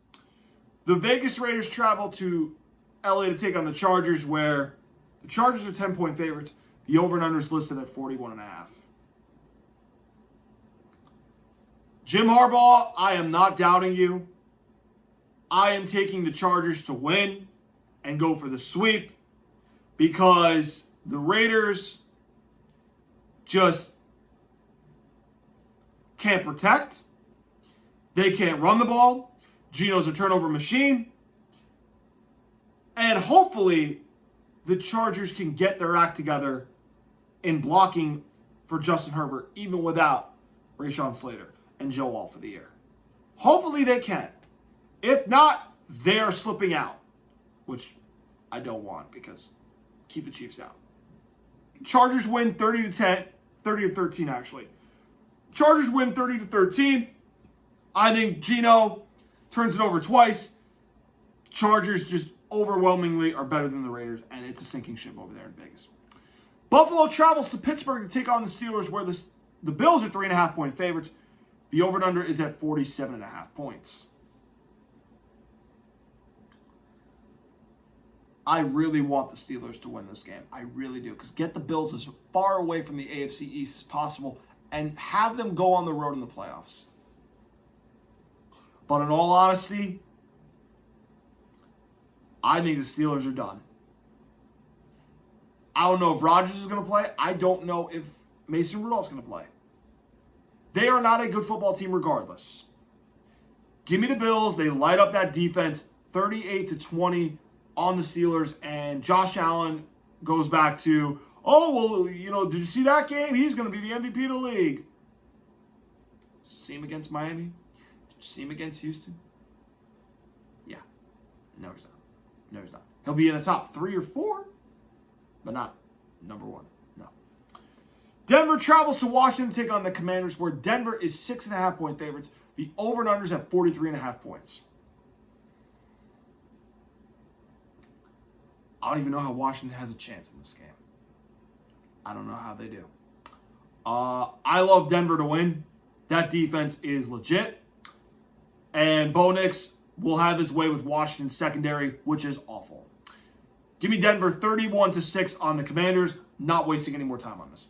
The Vegas Raiders travel to LA to take on the Chargers, where the Chargers are 10-point favorites. The over and under is listed at 41.5. Jim Harbaugh, I am not doubting you. I am taking the Chargers to win and go for the sweep because the Raiders just can't protect. They can't run the ball. Geno's a turnover machine. And hopefully the Chargers can get their act together in blocking for Justin Herbert, even without Rashawn Slater and Joe Wall for the year. Hopefully they can. If not, they are slipping out, which I don't want because keep the Chiefs out. Chargers win 30-10, 30-13 actually. Chargers win 30-13. I think Geno turns it over twice. Chargers just overwhelmingly are better than the Raiders, and it's a sinking ship over there in Vegas. Buffalo travels to Pittsburgh to take on the Steelers, where the Bills are 3.5-point favorites. The over and under is at 47.5 points. I really want the Steelers to win this game. I really do. Because get the Bills as far away from the AFC East as possible and have them go on the road in the playoffs. But in all honesty, I think the Steelers are done. I don't know if Rodgers is going to play. I don't know if Mason Rudolph's going to play. They are not a good football team regardless. Give me the Bills. They light up that defense 38-20 on the Steelers, and Josh Allen goes back to, oh, well, did you see that game? He's going to be the MVP of the league. Did you see him against Miami? Did you see him against Houston? Yeah. No, he's not. No, he's not. He'll be in the top 3 or 4, but not number 1. No. Denver travels to Washington to take on the Commanders, where Denver is 6.5-point favorites. The over and unders at 43.5 points. I don't even know how Washington has a chance in this game. I don't know how they do. I love Denver to win. That defense is legit. And Bo Nix will have his way with Washington's secondary, which is awful. Give me Denver 31-6 on the Commanders. Not wasting any more time on this.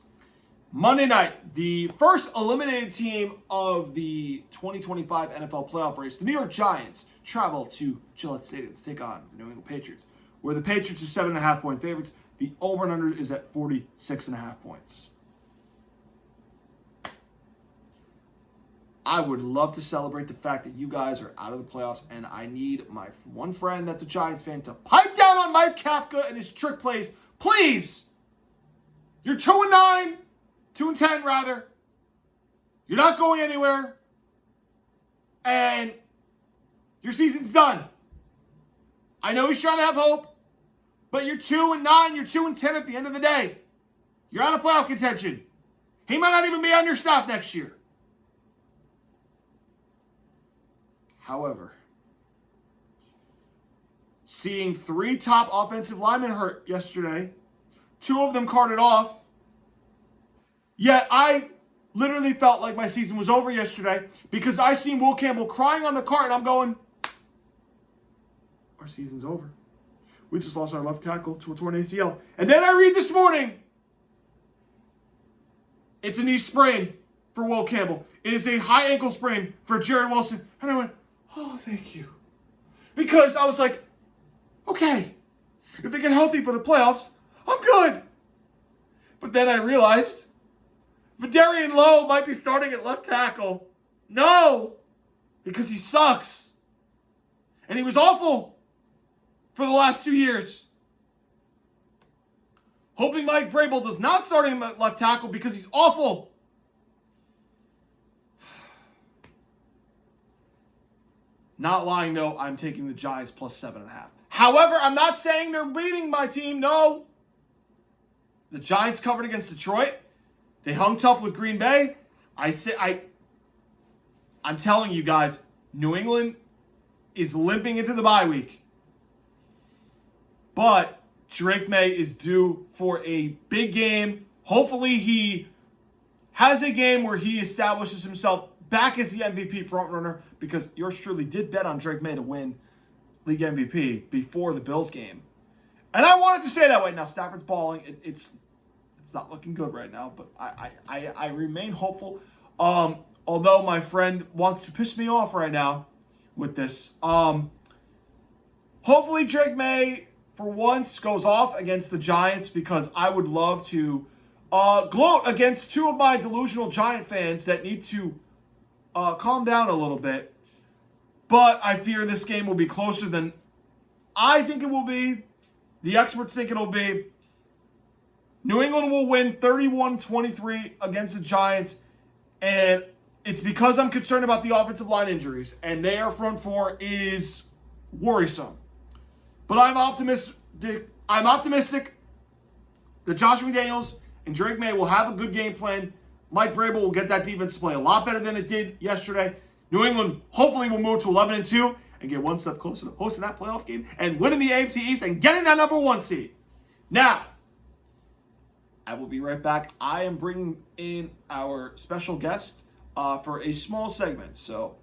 Monday night, the first eliminated team of the 2025 NFL playoff race, the New York Giants, travel to Gillette Stadium to take on the New England Patriots, where the Patriots are 7.5-point favorites. The over and under is at 46.5 points. I would love to celebrate the fact that you guys are out of the playoffs, and I need my one friend that's a Giants fan to pipe down on Mike Kafka and his trick plays. Please! You're 2-9. 2-10, rather. You're not going anywhere. And your season's done. I know he's trying to have hope, but you're 2-9. You're 2-10 at the end of the day. You're out of playoff contention. He might not even be on your staff next year. However, seeing 3 top offensive linemen hurt yesterday, 2 of them carted off, yet I literally felt like my season was over yesterday because I seen Will Campbell crying on the cart, and I'm going, our season's over. We just lost our left tackle to a torn ACL. And then I read this morning, it's a knee sprain for Will Campbell. It is a high ankle sprain for Jared Wilson. And I went, oh, thank you. Because I was like, okay, if they get healthy for the playoffs, I'm good. But then I realized Vidarian Lowe might be starting at left tackle. No, because he sucks. And he was awful for the last 2 years. Hoping Mike Vrabel does not start him at left tackle because he's awful. Not lying, though, I'm taking the Giants plus 7.5. However, I'm not saying they're beating my team. No. The Giants covered against Detroit. They hung tough with Green Bay. I'm telling you guys, New England is limping into the bye week. But Drake May is due for a big game. Hopefully he has a game where he establishes himself back as the MVP frontrunner, because yours truly did bet on Drake May to win league MVP before the Bills game. And I wanted to say that way. Now Stafford's balling. It's not looking good right now, but I remain hopeful. Although my friend wants to piss me off right now with this. Hopefully Drake May, for once, goes off against the Giants, because I would love to gloat against 2 of my delusional Giant fans that need to calm down a little bit. But I fear this game will be closer than I think it will be. The experts think it'll be. New England will win 31-23 against the Giants, and it's because I'm concerned about the offensive line injuries, and their front 4 is worrisome. But I'm optimistic that Josh McDaniels and Drake May will have a good game plan. Mike Vrabel will get that defense to play a lot better than it did yesterday. New England hopefully will move to 11-2 and get one step closer to hosting that playoff game and winning the AFC East and getting that number 1 seed. Now, I will be right back. I am bringing in our special guest for a small segment. So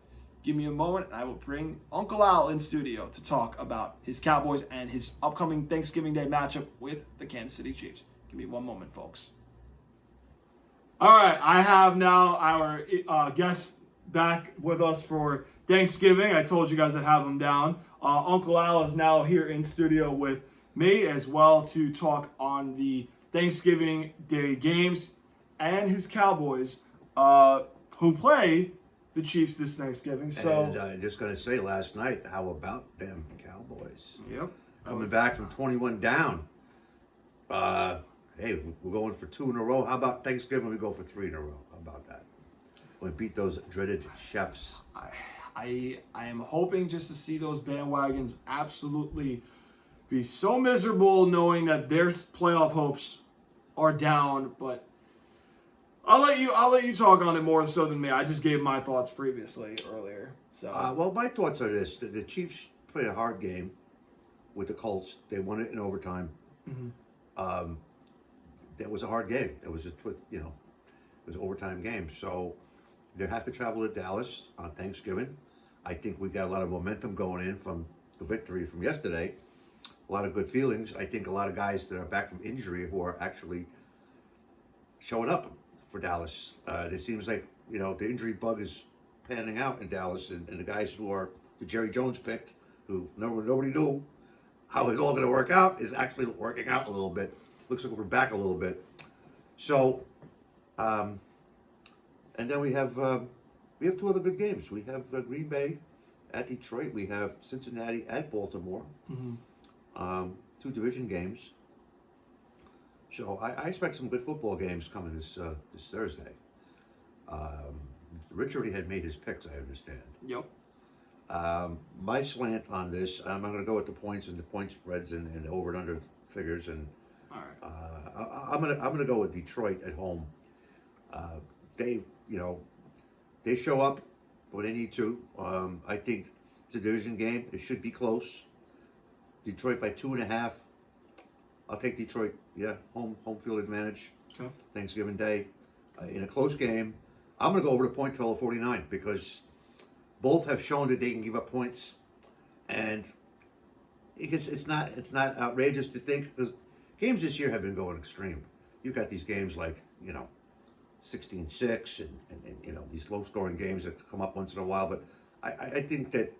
give me a moment and I will bring Uncle Al in studio to talk about his Cowboys and his upcoming Thanksgiving Day matchup with the Kansas City Chiefs. Give me one moment, folks. All right, I have now our guest back with us for Thanksgiving. I told you guys I'd have him down. Uncle Al is now here in studio with me as well to talk on the Thanksgiving Day games and his Cowboys, who play the Chiefs this Thanksgiving. So,
And just going to say, last night, how about them Cowboys?
yep.
Coming back from 21 down. Hey, we're going for 2 in a row. How about Thanksgiving? We go for 3 in a row. How about that? We beat those dreaded chefs.
I am hoping just to see those bandwagons absolutely be so miserable knowing that their playoff hopes are down, but I'll let you talk on it more so than me. I just gave my thoughts earlier. So
Well, my thoughts are this: the Chiefs played a hard game with the Colts. They won it in overtime. That was a hard game. It was it was an overtime game. So they have to travel to Dallas on Thanksgiving. I think we got a lot of momentum going in from the victory from yesterday. A lot of good feelings. I think a lot of guys that are back from injury who are actually showing up for Dallas. It seems like, the injury bug is panning out in Dallas, and the guys who are the Jerry Jones picked, who nobody knew how it's all going to work out, is actually working out a little bit. Looks like we're back a little bit. So, and then we have 2 other good games. We have Green Bay at Detroit. We have Cincinnati at Baltimore. 2 division games. So I expect some good football games coming this Thursday. Rich already had made his picks, I understand.
yep.
My slant on this, I'm going to go with the points and the point spreads and over and under figures, and
All right.
I'm gonna go with Detroit at home. They show up when they need to. I think it's a division game. It should be close. Detroit by 2.5. I'll take Detroit. Yeah, home field advantage.
Okay.
Thanksgiving Day, in a close game. I'm gonna go over the point total of 49 because both have shown that they can give up points, and it's not outrageous to think, because games this year have been going extreme. You've got these games like 16-6 and these low scoring games that come up once in a while, but I think that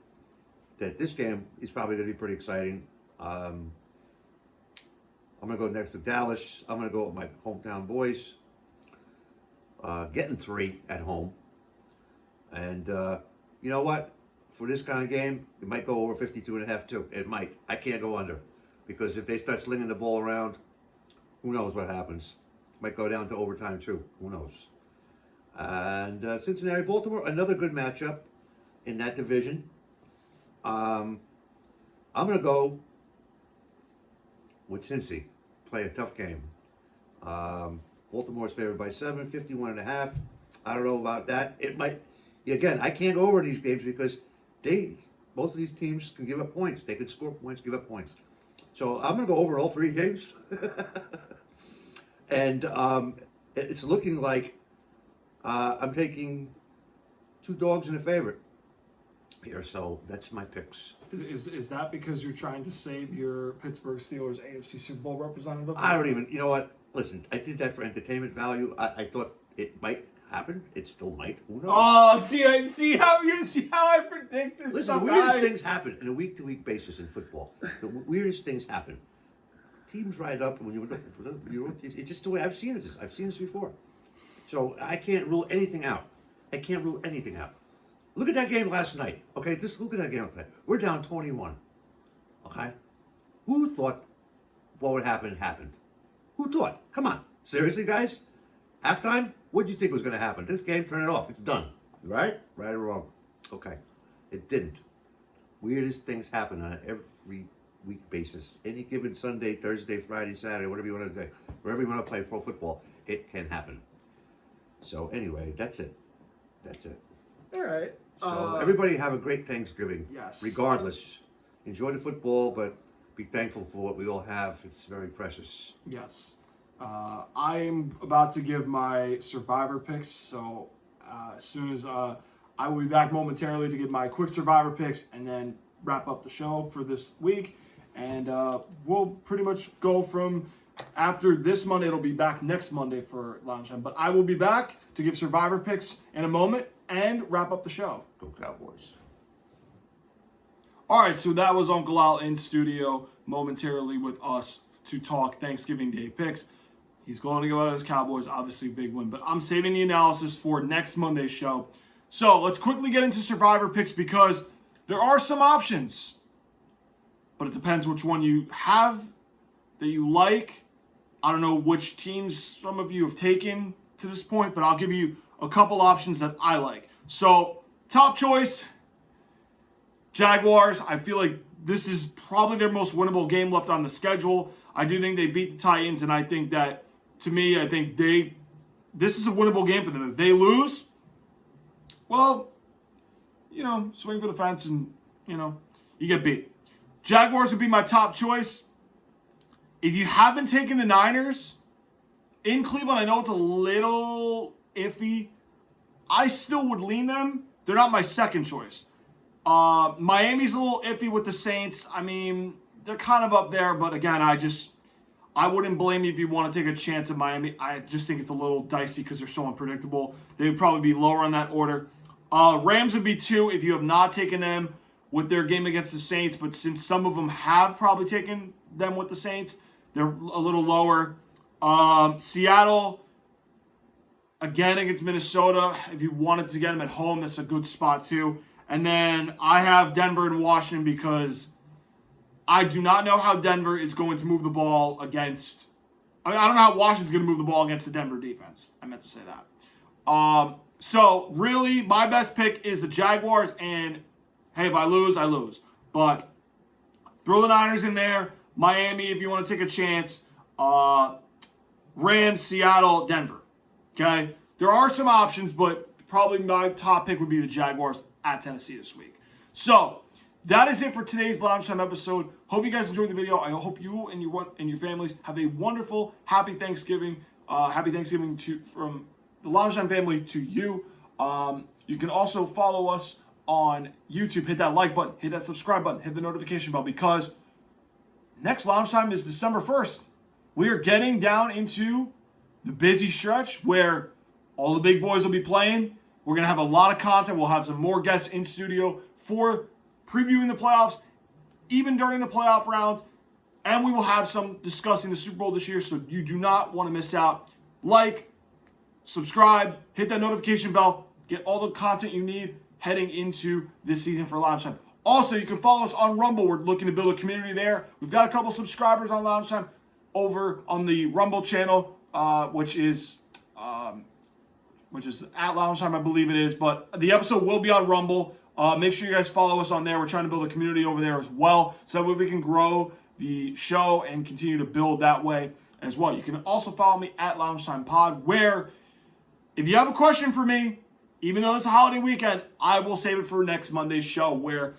this game is probably going to be pretty exciting. I'm going to go next to Dallas. I'm going to go with my hometown boys, getting 3 at home. And you know what? For this kind of game, it might go over 52.5 too. It might. I can't go under, because if they start slinging the ball around, who knows what happens? Might go down to overtime too. Who knows? And Cincinnati, Baltimore, another good matchup in that division. I'm going to go with Cincy. Play a tough game. Baltimore's favored by 7, 51.5. I don't know about that. It might. Again, I can't go over these games because both of these teams can give up points. They can score points, give up points. So I'm going to go over all 3 games. And it's looking like I'm taking 2 dogs and a favorite here. So that's my picks.
Is that because you're trying to save your Pittsburgh Steelers AFC Super Bowl representative?
I don't even, you know what? Listen, I did that for entertainment value. I thought it might happen. It still might. Who knows?
Oh, see how I predict this.
Listen, the weirdest things happen on a week-to-week basis in football. The weirdest things happen. Teams ride up when it's just the way I've seen this. I've seen this before. So I can't rule anything out. Look at that game last night. Okay, just look at that game last night. We're down 21. Okay? Who thought what would happen happened? Who thought? Come on. Seriously, guys? Halftime? What did you think was going to happen? This game, turn it off. It's done. Right? Right or wrong? Okay. It didn't. Weirdest things happen on every week basis. Any given Sunday, Thursday, Friday, Saturday, whatever you want to say, wherever you want to play pro football, it can happen. So anyway, that's it.
All right.
So everybody have a great Thanksgiving.
Yes.
Regardless, enjoy the football, but be thankful for what we all have. It's very precious.
Yes. I'm about to give my Survivor picks, so as soon as I will be back momentarily to give my quick Survivor picks and then wrap up the show for this week. And we'll pretty much go from after this Monday. It'll be back next Monday for Loungetime. But I will be back to give Survivor picks in a moment and wrap up the show.
Go Cowboys.
All right, so that was Uncle Al in studio momentarily with us to talk Thanksgiving Day picks. He's going to go out as Cowboys, obviously big win. But I'm saving the analysis for next Monday's show. So let's quickly get into survivor picks because there are some options, but it depends which one you have that you like. I don't know which teams some of you have taken to this point, but I'll give you a couple options that I like. So top choice, Jaguars. I feel like this is probably their most winnable game left on the schedule. I do think they beat the Titans, and I think that, to me, I think this is a winnable game for them. If they lose, well, swing for the fence and, you get beat. Jaguars would be my top choice. If you haven't taken the Niners in Cleveland, I know it's a little iffy. I still would lean them. They're not my second choice. Miami's a little iffy with the Saints. I mean, they're kind of up there, but again, I wouldn't blame you if you want to take a chance at Miami. I just think it's a little dicey because they're so unpredictable. They would probably be lower on that order. Rams would be 2 if you have not taken them with their game against the Saints, but since some of them have probably taken them with the Saints, they're a little lower. Seattle, again, against Minnesota. If you wanted to get them at home, that's a good spot too. And then I have Denver and Washington because I do not know how Denver is going to move the ball against... I don't know how Washington's going to move the ball against the Denver defense. I meant to say that. So, really, my best pick is the Jaguars, and hey, if I lose, I lose. But throw the Niners in there. Miami, if you want to take a chance. Rams, Seattle, Denver. Okay? There are some options, but probably my top pick would be the Jaguars at Tennessee this week. So, that is it for today's Loungetime episode. Hope you guys enjoyed the video. I hope you and your families have a wonderful, happy Thanksgiving. Happy Thanksgiving from the Loungetime family to you. You can also follow us on YouTube. Hit that like button. Hit that subscribe button. Hit the notification bell because next Loungetime is December 1st. We are getting down into the busy stretch where all the big boys will be playing. We're going to have a lot of content. We'll have some more guests in studio for previewing the playoffs, even during the playoff rounds. And we will have some discussing the Super Bowl this year, so you do not want to miss out. Like, subscribe, hit that notification bell, get all the content you need heading into this season for Loungetime. Also, you can follow us on Rumble. We're looking to build a community there. We've got a couple subscribers on Loungetime over on the Rumble channel, which is at Loungetime, I believe it is. But the episode will be on Rumble. Make sure you guys follow us on there. We're trying to build a community over there as well, so that way we can grow the show and continue to build that way as well. You can also follow me at Loungetime Pod, where if you have a question for me, even though it's a holiday weekend, I will save it for next Monday's show, where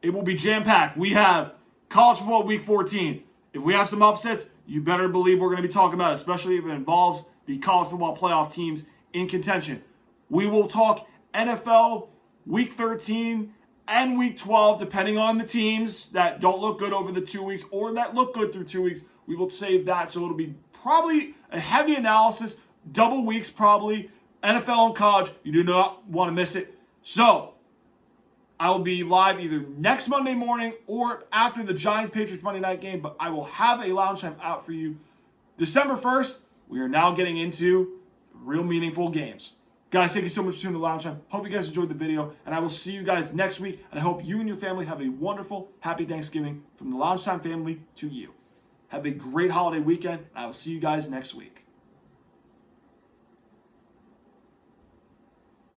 it will be jam-packed. We have college football week 14. If we have some upsets, you better believe we're going to be talking about it, especially if it involves the college football playoff teams in contention. We will talk NFL week 13 and week 12, depending on the teams that don't look good over the 2 weeks or that look good through 2 weeks. We will save that, so it'll be probably a heavy analysis, double weeks probably, NFL and college. You do not want to miss it. So, I will be live either next Monday morning or after the Giants-Patriots Monday night game, but I will have a Loungetime out for you. December 1st, we are now getting into real meaningful games. Guys, thank you so much for tuning to Loungetime. Hope you guys enjoyed the video, and I will see you guys next week, and I hope you and your family have a wonderful, happy Thanksgiving from the Loungetime family to you. Have a great holiday weekend, and I will see you guys next week.